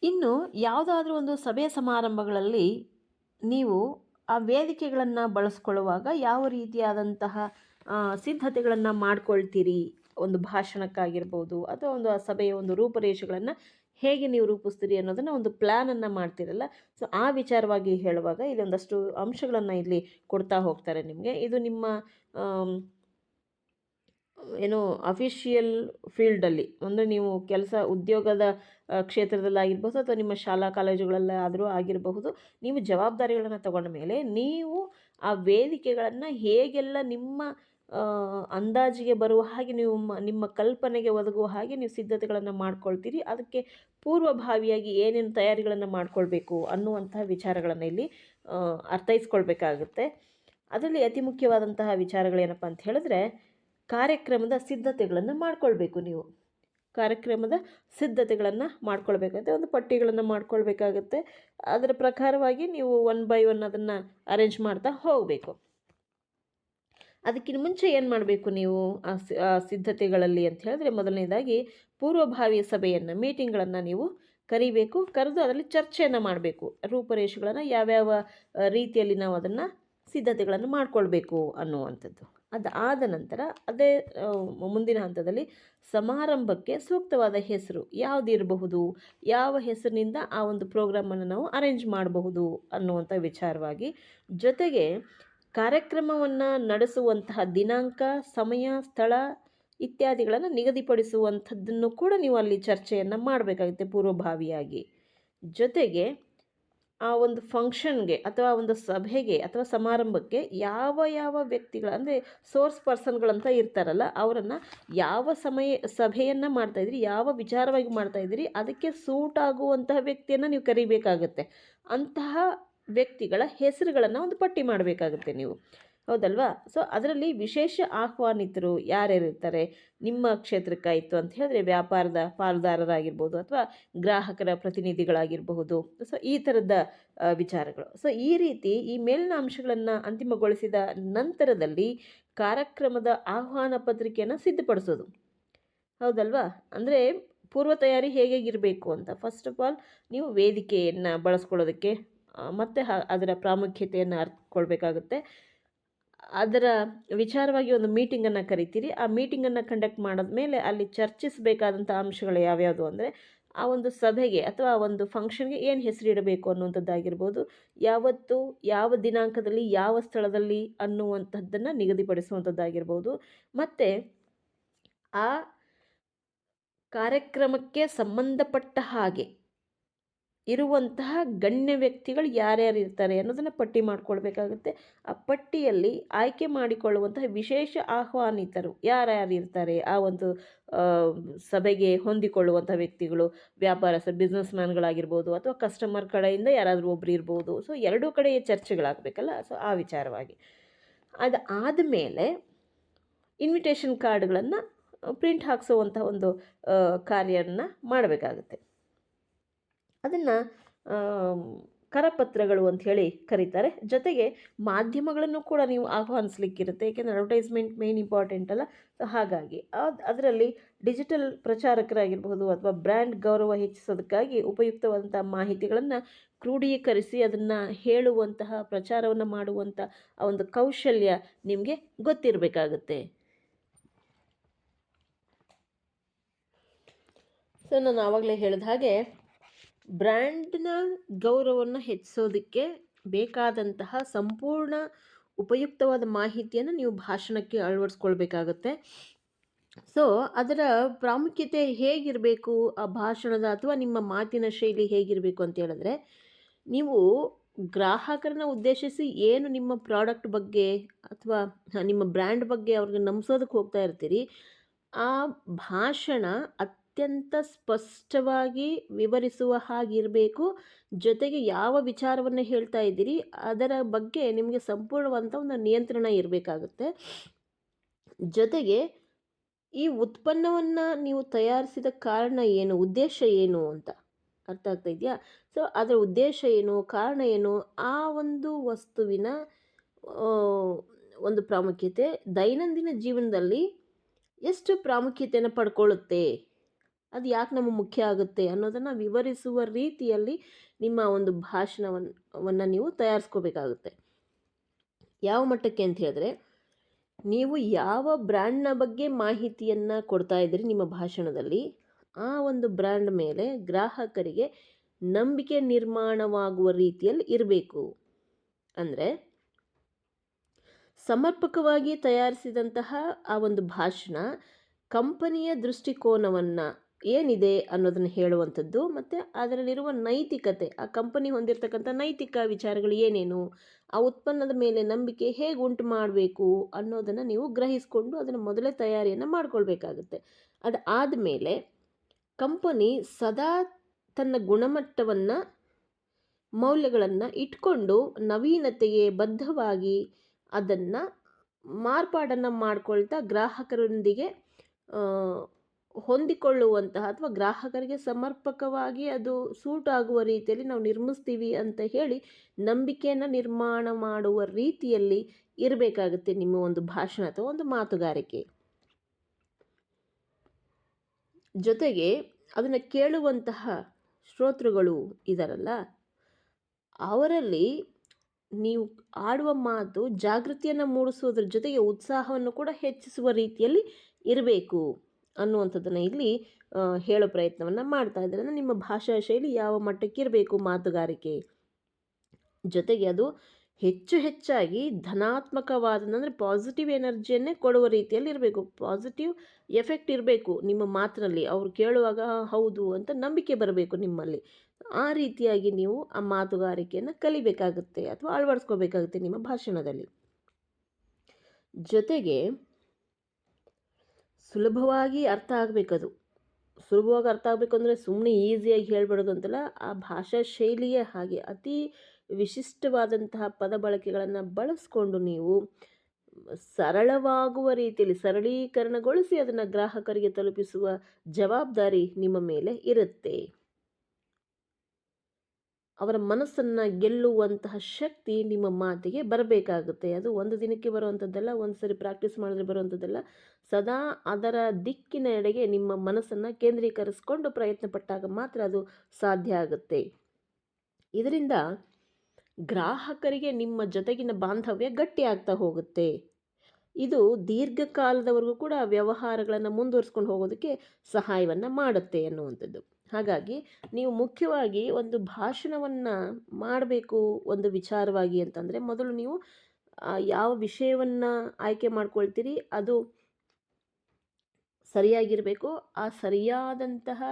ಇನ್ನು ಯಾವುದಾದ್ರೂ ಒಂದು ಸಭೆ ಸಮಾರಂಭಗಳಲ್ಲಿ ನೀವು ಆ ವೇದಿಕೆಗಳನ್ನು ಬಳಸ್ಕೊಳ್ಳುವಾಗ ಯಾವ ರೀತಿಯಾದಂತಹ ಸಿದ್ಧತೆಗಳನ್ನು ಮಾಡ್ಕೊಳ್ತೀರಿ? ಒಂದು ಭಾಷಣಕ್ಕಾಗಿರ್ಬೋದು ಅಥವಾ ಒಂದು ಆ ಸಭೆಯ ಒಂದು ರೂಪುರೇಷೆಗಳನ್ನು ಹೇಗೆ ನೀವು ರೂಪಿಸ್ತೀರಿ ಅನ್ನೋದನ್ನು ಒಂದು ಪ್ಲ್ಯಾನನ್ನು ಮಾಡ್ತೀರಲ್ಲ, ಸೊ ಆ ವಿಚಾರವಾಗಿ ಹೇಳುವಾಗ ಇಲ್ಲಿ ಒಂದಷ್ಟು ಅಂಶಗಳನ್ನು ಇಲ್ಲಿ ಕೊಡ್ತಾ ಹೋಗ್ತಾರೆ ನಿಮಗೆ. ಇದು ನಿಮ್ಮ ಏನು ಅಫಿಷಿಯಲ್ ಫೀಲ್ಡಲ್ಲಿ ಅಂದರೆ ನೀವು ಕೆಲಸ ಉದ್ಯೋಗದ ಕ್ಷೇತ್ರದಲ್ಲಾಗಿರ್ಬೋದು ಅಥವಾ ನಿಮ್ಮ ಶಾಲಾ ಕಾಲೇಜುಗಳಲ್ಲಾದರೂ ಆಗಿರಬಹುದು. ನೀವು ಜವಾಬ್ದಾರಿಗಳನ್ನು ತಗೊಂಡ ಮೇಲೆ ನೀವು ಆ ವೇದಿಕೆಗಳನ್ನು ಹೇಗೆಲ್ಲ ನಿಮ್ಮ ಅಂದಾಜಿಗೆ ಬರುವ ಹಾಗೆ ನೀವು ನಿಮ್ಮ ಕಲ್ಪನೆಗೆ ಒದಗುವ ಹಾಗೆ ನೀವು ಸಿದ್ಧತೆಗಳನ್ನು ಮಾಡ್ಕೊಳ್ತೀರಿ, ಅದಕ್ಕೆ ಪೂರ್ವಭಾವಿಯಾಗಿ ಏನೇನು ತಯಾರಿಗಳನ್ನು ಮಾಡ್ಕೊಳ್ಬೇಕು ಅನ್ನುವಂತಹ ವಿಚಾರಗಳನ್ನು ಇಲ್ಲಿ ಅರ್ಥೈಸ್ಕೊಳ್ಬೇಕಾಗುತ್ತೆ. ಅದರಲ್ಲಿ ಅತಿ ಮುಖ್ಯವಾದಂತಹ ವಿಚಾರಗಳೇನಪ್ಪ ಅಂತ ಹೇಳಿದ್ರೆ, ಕಾರ್ಯಕ್ರಮದ ಸಿದ್ಧತೆಗಳನ್ನು ಮಾಡ್ಕೊಳ್ಬೇಕು. ನೀವು ಕಾರ್ಯಕ್ರಮದ ಸಿದ್ಧತೆಗಳನ್ನು ಮಾಡ್ಕೊಳ್ಬೇಕಾಗುತ್ತೆ, ಒಂದು ಪಟ್ಟಿಗಳನ್ನು ಮಾಡ್ಕೊಳ್ಬೇಕಾಗತ್ತೆ. ಅದರ ಪ್ರಕಾರವಾಗಿ ನೀವು ಒನ್ ಬೈ ಒನ್ ಅದನ್ನು ಅರೇಂಜ್ ಮಾಡ್ತಾ ಹೋಗಬೇಕು. ಅದಕ್ಕಿಂತ ಮುಂಚೆ ಏನು ಮಾಡಬೇಕು ನೀವು ಆ ಸಿದ್ಧತೆಗಳಲ್ಲಿ ಅಂತ ಹೇಳಿದ್ರೆ, ಮೊದಲನೇದಾಗಿ ಪೂರ್ವಭಾವಿ ಸಭೆಯನ್ನು, ಮೀಟಿಂಗ್ಗಳನ್ನು ನೀವು ಕರಿಬೇಕು. ಕರೆದು ಅದರಲ್ಲಿ ಚರ್ಚೆಯನ್ನು ಮಾಡಬೇಕು. ರೂಪುರೇಷೆಗಳನ್ನು ಯಾವ್ಯಾವ ರೀತಿಯಲ್ಲಿ ನಾವು ಅದನ್ನು ಸಿದ್ಧತೆಗಳನ್ನು ಮಾಡಿಕೊಳ್ಬೇಕು ಅನ್ನುವಂಥದ್ದು. ಅದಾದ ನಂತರ ಅದೇ ಮುಂದಿನ ಹಂತದಲ್ಲಿ ಸಮಾರಂಭಕ್ಕೆ ಸೂಕ್ತವಾದ ಹೆಸರು ಯಾವುದಿರಬಹುದು, ಯಾವ ಹೆಸರಿನಿಂದ ಆ ಒಂದು ಪ್ರೋಗ್ರಾಮನ್ನು ನಾವು ಅರೇಂಜ್ ಮಾಡಬಹುದು ಅನ್ನುವಂಥ ವಿಚಾರವಾಗಿ, ಜೊತೆಗೆ ಕಾರ್ಯಕ್ರಮವನ್ನು ನಡೆಸುವಂತಹ ದಿನಾಂಕ, ಸಮಯ, ಸ್ಥಳ ಇತ್ಯಾದಿಗಳನ್ನು ನಿಗದಿಪಡಿಸುವಂಥದ್ದನ್ನು ಕೂಡ ನೀವು ಅಲ್ಲಿ ಚರ್ಚೆಯನ್ನು ಮಾಡಬೇಕಾಗುತ್ತೆ ಪೂರ್ವಭಾವಿಯಾಗಿ. ಜೊತೆಗೆ ಆ ಒಂದು ಫಂಕ್ಷನ್ಗೆ ಅಥವಾ ಒಂದು ಸಭೆಗೆ ಅಥವಾ ಸಮಾರಂಭಕ್ಕೆ ಯಾವ ಯಾವ ವ್ಯಕ್ತಿಗಳು ಅಂದರೆ ಸೋರ್ಸ್ ಪರ್ಸನ್ಗಳಂತ ಇರ್ತಾರಲ್ಲ, ಅವರನ್ನು ಯಾವ ಸಭೆಯನ್ನು ಮಾಡ್ತಾಯಿದ್ರಿ, ಯಾವ ವಿಚಾರವಾಗಿ ಮಾಡ್ತಾಯಿದ್ದೀರಿ, ಅದಕ್ಕೆ ಸೂಟ್ ಆಗುವಂತಹ ವ್ಯಕ್ತಿಯನ್ನು ನೀವು ಕರಿಬೇಕಾಗತ್ತೆ. ಅಂತಹ ವ್ಯಕ್ತಿಗಳ ಹೆಸರುಗಳನ್ನು ಒಂದು ಪಟ್ಟಿ ಮಾಡಬೇಕಾಗುತ್ತೆ ನೀವು, ಹೌದಲ್ವಾ? ಸೊ ಅದರಲ್ಲಿ ವಿಶೇಷ ಆಹ್ವಾನಿತರು ಯಾರ್ಯಾರಿರ್ತಾರೆ ನಿಮ್ಮ ಕ್ಷೇತ್ರಕ್ಕಾಯಿತು ಅಂತ ಹೇಳಿದ್ರೆ, ವ್ಯಾಪಾರದ ಪಾಲುದಾರರಾಗಿರ್ಬೋದು ಅಥವಾ ಗ್ರಾಹಕರ ಪ್ರತಿನಿಧಿಗಳಾಗಿರಬಹುದು. ಸೊ ಈ ಥರದ ವಿಚಾರಗಳು. ಸೊ ಈ ರೀತಿ ಈ ಮೇಲಿನ ಅಂಶಗಳನ್ನು ಅಂತಿಮಗೊಳಿಸಿದ ನಂತರದಲ್ಲಿ ಕಾರ್ಯಕ್ರಮದ ಆಹ್ವಾನ ಪತ್ರಿಕೆಯನ್ನು ಸಿದ್ಧಪಡಿಸೋದು, ಹೌದಲ್ವಾ? ಅಂದರೆ ಪೂರ್ವ ತಯಾರಿ ಹೇಗಿರಬೇಕು ಅಂತ, ಫಸ್ಟ್ ಆಫ್ ಆಲ್ ನೀವು ವೇದಿಕೆಯನ್ನು ಬಳಸ್ಕೊಳ್ಳೋದಕ್ಕೆ ಮತ್ತು ಅದರ ಪ್ರಾಮುಖ್ಯತೆಯನ್ನು ಅರ್ಥಕೊಳ್ಬೇಕಾಗುತ್ತೆ. ಅದರ ವಿಚಾರವಾಗಿ ಒಂದು ಮೀಟಿಂಗನ್ನು ಕರಿತೀರಿ. ಆ ಮೀಟಿಂಗನ್ನು ಕಂಡಕ್ಟ್ ಮಾಡಿದ್ಮೇಲೆ ಅಲ್ಲಿ ಚರ್ಚಿಸಬೇಕಾದಂಥ ಅಂಶಗಳು ಯಾವ್ಯಾವುದು ಅಂದರೆ, ಆ ಒಂದು ಸಭೆಗೆ ಅಥವಾ ಆ ಒಂದು ಫಂಕ್ಷನ್ಗೆ ಏನು ಹೆಸರಿಡಬೇಕು ಅನ್ನುವಂಥದ್ದಾಗಿರ್ಬೋದು, ಯಾವತ್ತು, ಯಾವ ದಿನಾಂಕದಲ್ಲಿ, ಯಾವ ಸ್ಥಳದಲ್ಲಿ ಅನ್ನುವಂಥದ್ದನ್ನು ನಿಗದಿಪಡಿಸುವಂಥದ್ದಾಗಿರ್ಬೋದು, ಮತ್ತು ಆ ಕಾರ್ಯಕ್ರಮಕ್ಕೆ ಸಂಬಂಧಪಟ್ಟ ಹಾಗೆ ಇರುವಂತಹ ಗಣ್ಯ ವ್ಯಕ್ತಿಗಳು ಯಾರ್ಯಾರು ಇರ್ತಾರೆ ಅನ್ನೋದನ್ನು ಪಟ್ಟಿ ಮಾಡಿಕೊಳ್ಬೇಕಾಗುತ್ತೆ. ಆ ಪಟ್ಟಿಯಲ್ಲಿ ಆಯ್ಕೆ ಮಾಡಿಕೊಳ್ಳುವಂತಹ ವಿಶೇಷ ಆಹ್ವಾನಿತರು ಯಾರ್ಯಾರು ಇರ್ತಾರೆ, ಆ ಒಂದು ಸಭೆಗೆ ಹೊಂದಿಕೊಳ್ಳುವಂಥ ವ್ಯಕ್ತಿಗಳು, ವ್ಯಾಪಾರಸ್ಥರು, ಬಿಸ್ನೆಸ್ ಮ್ಯಾನ್ಗಳಾಗಿರ್ಬೋದು ಅಥವಾ ಕಸ್ಟಮರ್ ಕಡೆಯಿಂದ ಯಾರಾದರೂ ಒಬ್ಬರು ಇರ್ಬೋದು. ಸೊ ಎರಡೂ ಕಡೆಯ ಚರ್ಚೆಗಳಾಗಬೇಕಲ್ಲ, ಸೊ ಆ ವಿಚಾರವಾಗಿ. ಅದು ಆದಮೇಲೆ ಇನ್ವಿಟೇಷನ್ ಕಾರ್ಡ್ಗಳನ್ನು ಪ್ರಿಂಟ್ ಹಾಕಿಸುವಂಥ ಒಂದು ಕಾರ್ಯವನ್ನು ಮಾಡಬೇಕಾಗುತ್ತೆ. ಅದನ್ನು ಕರಪತ್ರಗಳು ಅಂಥೇಳಿ ಕರೀತಾರೆ. ಜೊತೆಗೆ ಮಾಧ್ಯಮಗಳನ್ನು ಕೂಡ ನೀವು ಆಹ್ವಾನಿಸ್ಲಿಕ್ಕಿರುತ್ತೆ, ಏಕೆಂದರೆ ಅಡ್ವರ್ಟೈಸ್ಮೆಂಟ್ ಮೇನ್ ಇಂಪಾರ್ಟೆಂಟ್ ಅಲ್ಲ. ಸೊ ಹಾಗಾಗಿ ಅದರಲ್ಲಿ ಡಿಜಿಟಲ್ ಪ್ರಚಾರಕರಾಗಿರ್ಬೋದು ಅಥವಾ ಬ್ರ್ಯಾಂಡ್ ಗೌರವ ಹೆಚ್ಚಿಸೋದಕ್ಕಾಗಿ ಉಪಯುಕ್ತವಾದಂಥ ಮಾಹಿತಿಗಳನ್ನು ಕ್ರೋಢೀಕರಿಸಿ ಅದನ್ನು ಹೇಳುವಂತಹ, ಪ್ರಚಾರವನ್ನು ಮಾಡುವಂಥ ಆ ಒಂದು ಕೌಶಲ್ಯ ನಿಮಗೆ ಗೊತ್ತಿರಬೇಕಾಗುತ್ತೆ. ಸೊ ನಾನು ಆವಾಗಲೇ ಹೇಳಿದ ಹಾಗೆ, ಬ್ರ್ಯಾಂಡ್ನ ಗೌರವವನ್ನು ಹೆಚ್ಚಿಸೋದಕ್ಕೆ ಬೇಕಾದಂತಹ ಸಂಪೂರ್ಣ ಉಪಯುಕ್ತವಾದ ಮಾಹಿತಿಯನ್ನು ನೀವು ಭಾಷಣಕ್ಕೆ ಅಳವಡಿಸ್ಕೊಳ್ಬೇಕಾಗತ್ತೆ. ಸೊ ಅದರ ಪ್ರಾಮುಖ್ಯತೆ ಹೇಗಿರಬೇಕು, ಆ ಭಾಷಣದ ಅಥವಾ ನಿಮ್ಮ ಮಾತಿನ ಶೈಲಿ ಹೇಗಿರಬೇಕು ಅಂತ ಹೇಳಿದ್ರೆ, ನೀವು ಗ್ರಾಹಕರನ್ನ ಉದ್ದೇಶಿಸಿ ಏನು ನಿಮ್ಮ ಪ್ರಾಡಕ್ಟ್ ಬಗ್ಗೆ ಅಥವಾ ನಿಮ್ಮ ಬ್ರ್ಯಾಂಡ್ ಬಗ್ಗೆ ಅವ್ರಿಗೆ ನಂಬಿಸೋದಕ್ಕೆ ಹೋಗ್ತಾ ಇರ್ತೀರಿ, ಆ ಭಾಷಣ ಅತ್ಯಂತ ಸ್ಪಷ್ಟವಾಗಿ ವಿವರಿಸುವ ಹಾಗಿರಬೇಕು. ಜೊತೆಗೆ ಯಾವ ವಿಚಾರವನ್ನು ಹೇಳ್ತಾ ಇದ್ದೀರಿ ಅದರ ಬಗ್ಗೆ ನಿಮಗೆ ಸಂಪೂರ್ಣವಾದಂಥ ಒಂದು ನಿಯಂತ್ರಣ ಇರಬೇಕಾಗುತ್ತೆ. ಜೊತೆಗೆ ಈ ಉತ್ಪನ್ನವನ್ನು ನೀವು ತಯಾರಿಸಿದ ಕಾರಣ ಏನು, ಉದ್ದೇಶ ಏನು ಅಂತ ಅರ್ಥ ಆಗ್ತಾ ಇದೆಯಾ? ಸೊ ಅದರ ಉದ್ದೇಶ ಏನು, ಕಾರಣ ಏನು, ಆ ಒಂದು ವಸ್ತುವಿನ ಒಂದು ಪ್ರಾಮುಖ್ಯತೆ ದೈನಂದಿನ ಜೀವನದಲ್ಲಿ ಎಷ್ಟು ಪ್ರಾಮುಖ್ಯತೆಯನ್ನು ಪಡ್ಕೊಳ್ಳುತ್ತೆ ಅದು ಯಾಕೆ ನಮಗೆ ಮುಖ್ಯ ಆಗುತ್ತೆ ಅನ್ನೋದನ್ನು ವಿವರಿಸುವ ರೀತಿಯಲ್ಲಿ ನಿಮ್ಮ ಒಂದು ಭಾಷಣವನ್ನು ನೀವು ತಯಾರಿಸ್ಕೋಬೇಕಾಗುತ್ತೆ. ಯಾವ ಮಟ್ಟಕ್ಕೆ ಅಂತ ಹೇಳಿದ್ರೆ, ನೀವು ಯಾವ ಬ್ರ್ಯಾಂಡ್ನ ಬಗ್ಗೆ ಮಾಹಿತಿಯನ್ನು ಕೊಡ್ತಾ ಇದ್ದೀರಿ ನಿಮ್ಮ ಭಾಷಣದಲ್ಲಿ, ಆ ಒಂದು ಬ್ರ್ಯಾಂಡ್ ಮೇಲೆ ಗ್ರಾಹಕರಿಗೆ ನಂಬಿಕೆ ನಿರ್ಮಾಣವಾಗುವ ರೀತಿಯಲ್ಲಿ ಇರಬೇಕು. ಅಂದರೆ ಸಮರ್ಪಕವಾಗಿ ತಯಾರಿಸಿದಂತಹ ಆ ಒಂದು ಭಾಷಣ ಕಂಪನಿಯ ದೃಷ್ಟಿಕೋನವನ್ನು ಏನಿದೆ ಅನ್ನೋದನ್ನು ಹೇಳುವಂಥದ್ದು, ಮತ್ತು ಅದರಲ್ಲಿರುವ ನೈತಿಕತೆ, ಆ ಕಂಪನಿ ಹೊಂದಿರತಕ್ಕಂಥ ನೈತಿಕ ವಿಚಾರಗಳು ಏನೇನು, ಆ ಉತ್ಪನ್ನದ ಮೇಲೆ ನಂಬಿಕೆ ಹೇಗೆ ಉಂಟು ಮಾಡಬೇಕು ಅನ್ನೋದನ್ನು ನೀವು ಗ್ರಹಿಸಿಕೊಂಡು ಅದನ್ನು ಮೊದಲೇ ತಯಾರಿಯನ್ನು ಮಾಡಿಕೊಳ್ಬೇಕಾಗುತ್ತೆ. ಅದು ಆದಮೇಲೆ ಕಂಪನಿ ಸದಾ ತನ್ನ ಗುಣಮಟ್ಟವನ್ನು, ಮೌಲ್ಯಗಳನ್ನು ಇಟ್ಕೊಂಡು ನವೀನತೆಗೆ ಬದ್ಧವಾಗಿ ಅದನ್ನು ಮಾರ್ಪಾಡನ್ನು ಮಾಡ್ಕೊಳ್ತಾ ಗ್ರಾಹಕರೊಂದಿಗೆ ಹೊಂದಿಕೊಳ್ಳುವಂತಹ ಅಥವಾ ಗ್ರಾಹಕರಿಗೆ ಸಮರ್ಪಕವಾಗಿ ಅದು ಸೂಟ್ ಆಗುವ ರೀತಿಯಲ್ಲಿ ನಾವು ನಿರ್ಮಿಸ್ತೀವಿ ಅಂತ ಹೇಳಿ ನಂಬಿಕೆಯನ್ನು ನಿರ್ಮಾಣ ಮಾಡುವ ರೀತಿಯಲ್ಲಿ ಇರಬೇಕಾಗುತ್ತೆ ನಿಮ್ಮ ಒಂದು ಭಾಷಣ ಅಥವಾ ಒಂದು ಮಾತುಗಾರಿಕೆ. ಜೊತೆಗೆ ಅದನ್ನು ಕೇಳುವಂತಹ ಶ್ರೋತೃಗಳು ಇದಾರಲ್ಲ, ಅವರಲ್ಲಿ ನೀವು ಆಡುವ ಮಾತು ಜಾಗೃತಿಯನ್ನು ಮೂಡಿಸೋದ್ರ ಜೊತೆಗೆ ಉತ್ಸಾಹವನ್ನು ಕೂಡ ಹೆಚ್ಚಿಸುವ ರೀತಿಯಲ್ಲಿ ಇರಬೇಕು ಅನ್ನುವಂಥದ್ದನ್ನು ಇಲ್ಲಿ ಹೇಳೋ ಪ್ರಯತ್ನವನ್ನು ಮಾಡ್ತಾ ಇದ್ದಾರೆ. ಅಂದರೆ ನಿಮ್ಮ ಭಾಷಾ ಶೈಲಿ ಯಾವ ಮಟ್ಟಕ್ಕೆ ಇರಬೇಕು ಮಾತುಗಾರಿಕೆ, ಜೊತೆಗೆ ಅದು ಹೆಚ್ಚಾಗಿ ಧನಾತ್ಮಕವಾದಂದರೆ ಪಾಸಿಟಿವ್ ಎನರ್ಜಿಯನ್ನೇ ಕೊಡುವ ರೀತಿಯಲ್ಲಿ ಇರಬೇಕು. ಪಾಸಿಟಿವ್ ಎಫೆಕ್ಟ್ ಇರಬೇಕು ನಿಮ್ಮ ಮಾತಿನಲ್ಲಿ. ಅವ್ರು ಕೇಳುವಾಗ ಹೌದು ಅಂತ ನಂಬಿಕೆ ಬರಬೇಕು ನಿಮ್ಮಲ್ಲಿ. ಆ ರೀತಿಯಾಗಿ ನೀವು ಆ ಮಾತುಗಾರಿಕೆಯನ್ನು ಕಲಿಬೇಕಾಗುತ್ತೆ ಅಥವಾ ಅಳವಡಿಸ್ಕೋಬೇಕಾಗುತ್ತೆ ನಿಮ್ಮ ಭಾಷಣದಲ್ಲಿ. ಜೊತೆಗೆ ಸುಲಭವಾಗಿ ಅರ್ಥ ಆಗಬೇಕದು. ಸುಲಭವಾಗಿ ಅರ್ಥ ಆಗಬೇಕು ಅಂದರೆ ಸುಮ್ಮನೆ ಈಸಿಯಾಗಿ ಹೇಳ್ಬಿಡೋದು ಅಂತಲ್ಲ, ಆ ಭಾಷಾ ಶೈಲಿಯೇ ಹಾಗೆ. ಅತಿ ವಿಶಿಷ್ಟವಾದಂತಹ ಪದ ಬಳಕೆಗಳನ್ನು ಬಳಸ್ಕೊಂಡು ನೀವು ಸರಳವಾಗುವ ರೀತಿಯಲ್ಲಿ ಸರಳೀಕರಣಗೊಳಿಸಿ ಅದನ್ನು ಗ್ರಾಹಕರಿಗೆ ತಲುಪಿಸುವ ಜವಾಬ್ದಾರಿ ನಿಮ್ಮ ಮೇಲೆ ಇರುತ್ತೆ. ಅವರ ಮನಸ್ಸನ್ನು ಗೆಲ್ಲುವಂತಹ ಶಕ್ತಿ ನಿಮ್ಮ ಮಾತಿಗೆ ಬರಬೇಕಾಗುತ್ತೆ. ಅದು ಒಂದು ದಿನಕ್ಕೆ ಬರುವಂಥದ್ದಲ್ಲ, ಒಂದು ಸರಿ ಪ್ರಾಕ್ಟೀಸ್ ಮಾಡಿದ್ರೆ ಬರುವಂಥದ್ದಲ್ಲ. ಸದಾ ಅದರ ದಿಕ್ಕಿನ ಎಡೆಗೆ ನಿಮ್ಮ ಮನಸ್ಸನ್ನು ಕೇಂದ್ರೀಕರಿಸಿಕೊಂಡು ಪ್ರಯತ್ನ ಪಟ್ಟಾಗ ಮಾತ್ರ ಅದು ಸಾಧ್ಯ ಆಗುತ್ತೆ. ಇದರಿಂದ ಗ್ರಾಹಕರಿಗೆ ನಿಮ್ಮ ಜೊತೆಗಿನ ಬಾಂಧವ್ಯ ಗಟ್ಟಿಯಾಗ್ತಾ ಹೋಗುತ್ತೆ. ಇದು ದೀರ್ಘಕಾಲದವರೆಗೂ ಕೂಡ ವ್ಯವಹಾರಗಳನ್ನು ಮುಂದುವರಿಸ್ಕೊಂಡು ಹೋಗೋದಕ್ಕೆ ಸಹಾಯವನ್ನು ಮಾಡುತ್ತೆ ಅನ್ನುವಂಥದ್ದು. ಹಾಗಾಗಿ ನೀವು ಮುಖ್ಯವಾಗಿ ಒಂದು ಭಾಷಣವನ್ನು ಮಾಡಬೇಕು ಒಂದು ವಿಚಾರವಾಗಿ ಅಂತಂದರೆ, ಮೊದಲು ನೀವು ಯಾವ ವಿಷಯವನ್ನು ಆಯ್ಕೆ ಮಾಡ್ಕೊಳ್ತೀರಿ ಅದು ಸರಿಯಾಗಿರಬೇಕು. ಆ ಸರಿಯಾದಂತಹ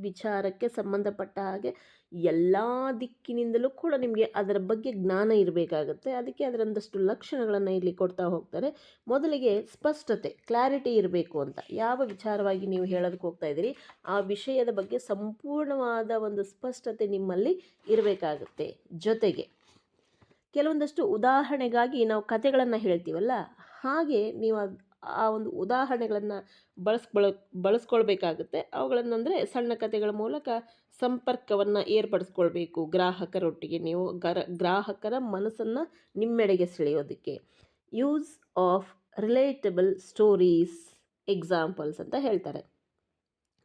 ವಿಚಾರಕ್ಕೆ ಸಂಬಂಧಪಟ್ಟ ಹಾಗೆ ಎಲ್ಲ ದಿಕ್ಕಿನಿಂದಲೂ ಕೂಡ ನಿಮಗೆ ಅದರ ಬಗ್ಗೆ ಜ್ಞಾನ ಇರಬೇಕಾಗುತ್ತೆ. ಅದಕ್ಕೆ ಅದರೊಂದಷ್ಟು ಲಕ್ಷಣಗಳನ್ನು ಇಲ್ಲಿ ಕೊಡ್ತಾ ಹೋಗ್ತಾರೆ. ಮೊದಲಿಗೆ ಸ್ಪಷ್ಟತೆ, ಕ್ಲಾರಿಟಿ ಇರಬೇಕು ಅಂತ. ಯಾವ ವಿಚಾರವಾಗಿ ನೀವು ಹೇಳೋದಕ್ಕೆ ಹೋಗ್ತಾ ಇದ್ದೀರಿ ಆ ವಿಷಯದ ಬಗ್ಗೆ ಸಂಪೂರ್ಣವಾದ ಒಂದು ಸ್ಪಷ್ಟತೆ ನಿಮ್ಮಲ್ಲಿ ಇರಬೇಕಾಗುತ್ತೆ. ಜೊತೆಗೆ ಕೆಲವೊಂದಷ್ಟು ಉದಾಹರಣೆಗಾಗಿ ನಾವು ಕಥೆಗಳನ್ನು ಹೇಳ್ತೀವಲ್ಲ, ಹಾಗೆ ನೀವು ಆ ಒಂದು ಉದಾಹರಣೆಗಳನ್ನು ಬಳಸ್ಕೊಳ್ಬೇಕಾಗುತ್ತೆ. ಅವುಗಳನ್ನಂದರೆ ಸಣ್ಣ ಕಥೆಗಳ ಮೂಲಕ ಸಂಪರ್ಕವನ್ನು ಏರ್ಪಡಿಸ್ಕೊಳ್ಬೇಕು ಗ್ರಾಹಕರೊಟ್ಟಿಗೆ. ನೀವು ಗ್ರಾಹಕರ ಮನಸ್ಸನ್ನು ನಿಮ್ಮೆಡೆಗೆ ಸೆಳೆಯೋದಕ್ಕೆ use of relatable stories, examples ಅಂತ ಹೇಳ್ತಾರೆ.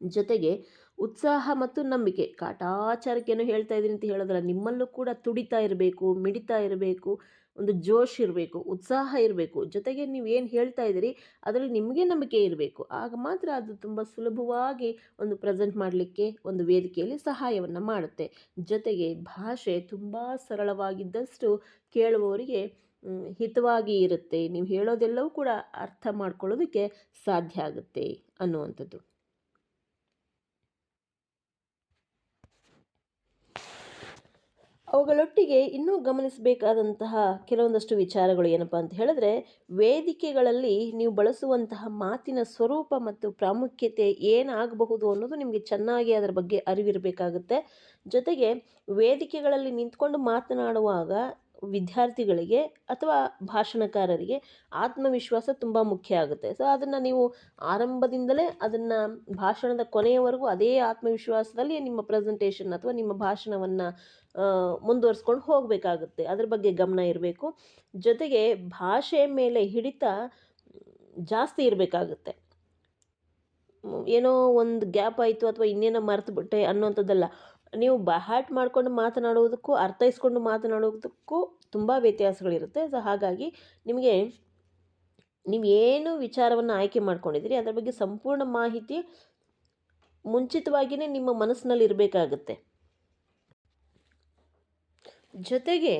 ಜೊತೆಗೆ ಉತ್ಸಾಹ ಮತ್ತು ನಂಬಿಕೆ, ಕಾಟಾಚಾರಕ್ಕೇನು ಹೇಳ್ತಾ ಇದ್ದೀನಿ ಅಂತ ಹೇಳಿದ್ರೆ ನಿಮ್ಮಲ್ಲೂ ಕೂಡ ತುಡಿತಾ ಇರಬೇಕು, ಮಿಡಿತಾ ಇರಬೇಕು, ಒಂದು ಜೋಶ್ ಇರಬೇಕು, ಉತ್ಸಾಹ ಇರಬೇಕು. ಜೊತೆಗೆ ನೀವೇನು ಹೇಳ್ತಾ ಇದ್ದೀರಿ ಅದರಲ್ಲಿ ನಿಮಗೆ ನಂಬಿಕೆ ಇರಬೇಕು. ಆಗ ಮಾತ್ರ ಅದು ತುಂಬ ಸುಲಭವಾಗಿ ಒಂದು ಪ್ರೆಸೆಂಟ್ ಮಾಡಲಿಕ್ಕೆ ಒಂದು ವೇದಿಕೆಯಲ್ಲಿ ಸಹಾಯವನ್ನು ಮಾಡುತ್ತೆ. ಜೊತೆಗೆ ಭಾಷೆ ತುಂಬ ಸರಳವಾಗಿದ್ದಷ್ಟು ಕೇಳುವವರಿಗೆ ಹಿತವಾಗಿ ಇರುತ್ತೆ. ನೀವು ಹೇಳೋದೆಲ್ಲವೂ ಕೂಡ ಅರ್ಥ ಮಾಡ್ಕೊಳ್ಳೋದಕ್ಕೆ ಸಾಧ್ಯ ಆಗುತ್ತೆ ಅನ್ನುವಂಥದ್ದು. ಅವುಗಳೊಟ್ಟಿಗೆ ಇನ್ನೂ ಗಮನಿಸಬೇಕಾದಂತಹ ಕೆಲವೊಂದಷ್ಟು ವಿಚಾರಗಳು ಏನಪ್ಪ ಅಂತ ಹೇಳಿದ್ರೆ, ವೇದಿಕೆಗಳಲ್ಲಿ ನೀವು ಬಳಸುವಂತಹ ಮಾತಿನ ಸ್ವರೂಪ ಮತ್ತು ಪ್ರಾಮುಖ್ಯತೆ ಏನಾಗಬಹುದು ಅನ್ನೋದು ನಿಮಗೆ ಚೆನ್ನಾಗಿ ಅದರ ಬಗ್ಗೆ ಅರಿವಿರಬೇಕಾಗುತ್ತೆ. ಜೊತೆಗೆ ವೇದಿಕೆಗಳಲ್ಲಿ ನಿಂತ್ಕೊಂಡು ಮಾತನಾಡುವಾಗ ವಿದ್ಯಾರ್ಥಿಗಳಿಗೆ ಅಥವಾ ಭಾಷಣಕಾರರಿಗೆ ಆತ್ಮವಿಶ್ವಾಸ ತುಂಬ ಮುಖ್ಯ ಆಗುತ್ತೆ. ಸೊ ಅದನ್ನು ನೀವು ಆರಂಭದಿಂದಲೇ ಅದನ್ನು ಭಾಷಣದ ಕೊನೆಯವರೆಗೂ ಅದೇ ಆತ್ಮವಿಶ್ವಾಸದಲ್ಲಿ ನಿಮ್ಮ ಪ್ರೆಸೆಂಟೇಷನ್ ಅಥವಾ ನಿಮ್ಮ ಭಾಷಣವನ್ನು ಮುಂದುವರಿಸ್ಕೊಂಡು ಹೋಗಬೇಕಾಗುತ್ತೆ. ಅದ್ರ ಬಗ್ಗೆ ಗಮನ ಇರಬೇಕು. ಜೊತೆಗೆ ಭಾಷೆಯ ಮೇಲೆ ಹಿಡಿತ ಜಾಸ್ತಿ ಇರಬೇಕಾಗುತ್ತೆ. ಏನೋ ಒಂದು ಗ್ಯಾಪ್ ಆಯಿತು ಅಥವಾ ಇನ್ನೇನೋ ಮರೆತುಬಿಟ್ಟೆ ಅನ್ನೋಂಥದ್ದಲ್ಲ. ನೀವು ಬೈ ಮಾಡ್ಕೊಂಡು ಮಾತನಾಡುವುದಕ್ಕೂ ಅರ್ಥೈಸ್ಕೊಂಡು ಮಾತನಾಡುವುದಕ್ಕೂ ತುಂಬ ವ್ಯತ್ಯಾಸಗಳಿರುತ್ತೆ. ಸೊ ಹಾಗಾಗಿ ನಿಮಗೆ ನೀವೇನು ವಿಚಾರವನ್ನು ಆಯ್ಕೆ ಮಾಡ್ಕೊಂಡಿದ್ದೀರಿ ಅದರ ಬಗ್ಗೆ ಸಂಪೂರ್ಣ ಮಾಹಿತಿ ಮುಂಚಿತವಾಗಿಯೇ ನಿಮ್ಮ ಮನಸ್ಸಿನಲ್ಲಿ ಇರಬೇಕಾಗುತ್ತೆ. ಜೊತೆಗೆ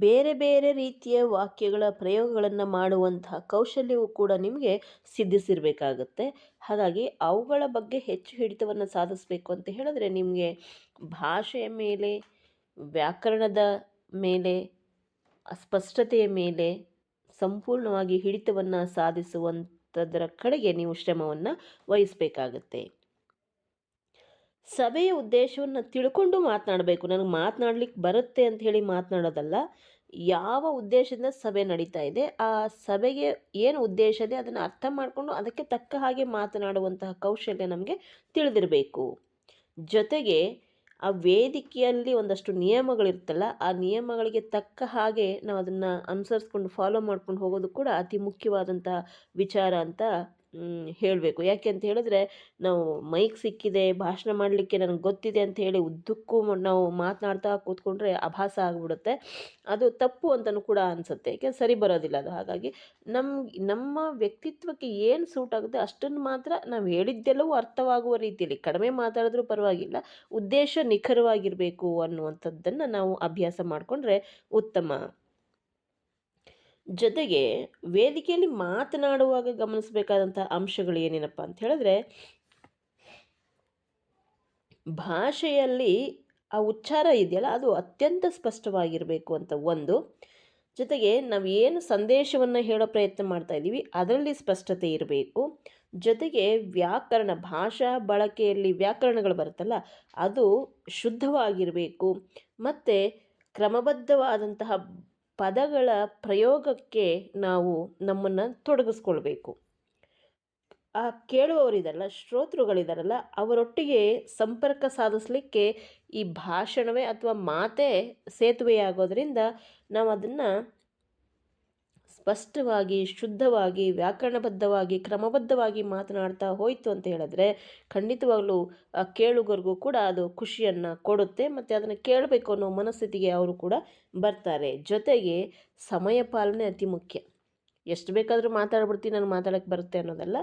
ಬೇರೆ ಬೇರೆ ರೀತಿಯ ವಾಕ್ಯಗಳ ಪ್ರಯೋಗಗಳನ್ನು ಮಾಡುವಂತಹ ಕೌಶಲ್ಯವು ಕೂಡ ನಿಮಗೆ ಸಿದ್ಧಿಸಿರಬೇಕಾಗುತ್ತೆ. ಹಾಗಾಗಿ ಅವುಗಳ ಬಗ್ಗೆ ಹೆಚ್ಚು ಹಿಡಿತವನ್ನು ಸಾಧಿಸಬೇಕು ಅಂತ ಹೇಳಿದ್ರೆ ನಿಮಗೆ ಭಾಷೆಯ ಮೇಲೆ, ವ್ಯಾಕರಣದ ಮೇಲೆ, ಸ್ಪಷ್ಟತೆಯ ಮೇಲೆ ಸಂಪೂರ್ಣವಾಗಿ ಹಿಡಿತವನ್ನು ಸಾಧಿಸುವಂಥದ್ದರ ಕಡೆಗೆ ನೀವು ಶ್ರಮವನ್ನು ವಹಿಸಬೇಕಾಗತ್ತೆ. ಸಭೆಯ ಉದ್ದೇಶವನ್ನು ತಿಳ್ಕೊಂಡು ಮಾತನಾಡಬೇಕು. ನನಗೆ ಮಾತನಾಡ್ಲಿಕ್ಕೆ ಬರುತ್ತೆ ಅಂತ ಹೇಳಿ ಮಾತನಾಡೋದಲ್ಲ. ಯಾವ ಉದ್ದೇಶದಿಂದ ಸಭೆ ನಡೀತಾ ಇದೆ, ಆ ಸಭೆಗೆ ಏನು ಉದ್ದೇಶ ಇದೆ ಅದನ್ನು ಅರ್ಥ ಮಾಡಿಕೊಂಡು ಅದಕ್ಕೆ ತಕ್ಕ ಹಾಗೆ ಮಾತನಾಡುವಂತಹ ಕೌಶಲ್ಯ ನಮಗೆ ತಿಳಿದಿರಬೇಕು. ಜೊತೆಗೆ ಆ ವೇದಿಕೆಯಲ್ಲಿ ಒಂದಷ್ಟು ನಿಯಮಗಳಿರ್ತಲ್ಲ, ಆ ನಿಯಮಗಳಿಗೆ ತಕ್ಕ ಹಾಗೆ ನಾವು ಅದನ್ನು ಅನುಸರಿಸ್ಕೊಂಡು ಫಾಲೋ ಮಾಡ್ಕೊಂಡು ಹೋಗೋದು ಕೂಡ ಅತಿ ಮುಖ್ಯವಾದಂತಹ ವಿಚಾರ ಅಂತ ಹೇಳಬೇಕು. ಯಾಕೆ ಅಂತ ಹೇಳಿದ್ರೆ ನಾವು ಮೈಕ್ ಸಿಕ್ಕಿದೆ, ಭಾಷಣ ಮಾಡಲಿಕ್ಕೆ ನನಗೆ ಗೊತ್ತಿದೆ ಅಂತ ಹೇಳಿ ಉದ್ದಕ್ಕೂ ನಾವು ಮಾತನಾಡ್ತಾ ಕೂತ್ಕೊಂಡ್ರೆ ಆಭಾಸ ಆಗಿಬಿಡುತ್ತೆ. ಅದು ತಪ್ಪು ಅಂತಲೂ ಕೂಡ ಅನಿಸುತ್ತೆ. ಯಾಕೆ ಸರಿ ಬರೋದಿಲ್ಲ ಅದು. ಹಾಗಾಗಿ ನಮ್ಮ ವ್ಯಕ್ತಿತ್ವಕ್ಕೆ ಏನು ಸೂಟ್ ಆಗುತ್ತೆ ಅಷ್ಟನ್ನು ಮಾತ್ರ ನಾವು ಹೇಳಿದ್ದೆಲ್ಲವೂ ಅರ್ಥವಾಗುವ ರೀತಿಯಲ್ಲಿ, ಕಡಿಮೆ ಮಾತಾಡಿದ್ರೂ ಪರವಾಗಿಲ್ಲ, ಉದ್ದೇಶ ನಿಖರವಾಗಿರಬೇಕು ಅನ್ನುವಂಥದ್ದನ್ನು ನಾವು ಅಭ್ಯಾಸ ಮಾಡಿಕೊಂಡ್ರೆ ಉತ್ತಮ. ಜೊತೆಗೆ ವೇದಿಕೆಯಲ್ಲಿ ಮಾತನಾಡುವಾಗ ಗಮನಿಸಬೇಕಾದಂಥ ಅಂಶಗಳು ಏನೇನಪ್ಪ ಅಂತ ಹೇಳಿದ್ರೆ, ಭಾಷೆಯಲ್ಲಿ ಆ ಉಚ್ಚಾರ ಇದೆಯಲ್ಲ ಅದು ಅತ್ಯಂತ ಸ್ಪಷ್ಟವಾಗಿರಬೇಕು ಅಂತ ಒಂದು. ಜೊತೆಗೆ ನಾವು ಏನು ಸಂದೇಶವನ್ನು ಹೇಳೋ ಪ್ರಯತ್ನ ಮಾಡ್ತಾ ಇದ್ದೀವಿ ಅದರಲ್ಲಿ ಸ್ಪಷ್ಟತೆ ಇರಬೇಕು. ಜೊತೆಗೆ ವ್ಯಾಕರಣ, ಭಾಷಾ ಬಳಕೆಯಲ್ಲಿ ವ್ಯಾಕರಣಗಳು ಬರುತ್ತಲ್ಲ ಅದು ಶುದ್ಧವಾಗಿರಬೇಕು. ಮತ್ತು ಕ್ರಮಬದ್ಧವಾದಂತಹ ಪದಗಳ ಪ್ರಯೋಗಕ್ಕೆ ನಾವು ನಮ್ಮನ್ನು ತೊಡಗಿಸ್ಕೊಳ್ಬೇಕು. ಆ ಕೇಳುವವರಿದಾರಲ್ಲ, ಶ್ರೋತೃಗಳಿದಾರಲ್ಲ, ಅವರೊಟ್ಟಿಗೆ ಸಂಪರ್ಕ ಸಾಧಿಸಲಿಕ್ಕೆ ಈ ಭಾಷಣವೇ ಅಥವಾ ಮಾತೇ ಸೇತುವೆಯಾಗೋದ್ರಿಂದ ನಾವು ಅದನ್ನು ಸ್ಪಷ್ಟವಾಗಿ, ಶುದ್ಧವಾಗಿ, ವ್ಯಾಕರಣಬದ್ಧವಾಗಿ, ಕ್ರಮಬದ್ಧವಾಗಿ ಮಾತನಾಡ್ತಾ ಹೋಯಿತು ಅಂತ ಹೇಳಿದ್ರೆ ಖಂಡಿತವಾಗ್ಲೂ ಆ ಕೇಳುಗರಿಗೂ ಕೂಡ ಅದು ಖುಷಿಯನ್ನು ಕೊಡುತ್ತೆ. ಮತ್ತು ಅದನ್ನು ಕೇಳಬೇಕು ಅನ್ನೋ ಮನಸ್ಥಿತಿಗೆ ಅವರು ಕೂಡ ಬರ್ತಾರೆ. ಜೊತೆಗೆ ಸಮಯ ಪಾಲನೆ ಅತಿ ಮುಖ್ಯ. ಎಷ್ಟು ಬೇಕಾದರೂ ಮಾತಾಡ್ಬಿಡ್ತೀನಿ, ನನಗೆ ಮಾತಾಡೋಕ್ಕೆ ಬರುತ್ತೆ ಅನ್ನೋದಲ್ಲ.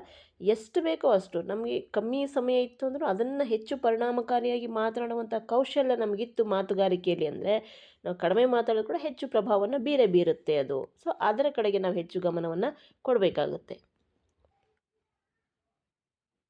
ಎಷ್ಟು ಬೇಕೋ ಅಷ್ಟು, ನಮಗೆ ಕಮ್ಮಿ ಸಮಯ ಇತ್ತು ಅಂದರೂ ಅದನ್ನು ಹೆಚ್ಚು ಪರಿಣಾಮಕಾರಿಯಾಗಿ ಮಾತನಾಡುವಂಥ ಕೌಶಲ್ಯ ನಮಗಿತ್ತು ಮಾತುಗಾರಿಕೆಯಲ್ಲಿ ಅಂದರೆ ನಾವು ಕಡಿಮೆ ಮಾತಾಡೋದು ಕೂಡ ಹೆಚ್ಚು ಪ್ರಭಾವವನ್ನು ಬೀರುತ್ತೆ ಅದು. ಸೊ ಅದರ ಕಡೆಗೆ ನಾವು ಹೆಚ್ಚು ಗಮನವನ್ನು ಕೊಡಬೇಕಾಗುತ್ತೆ.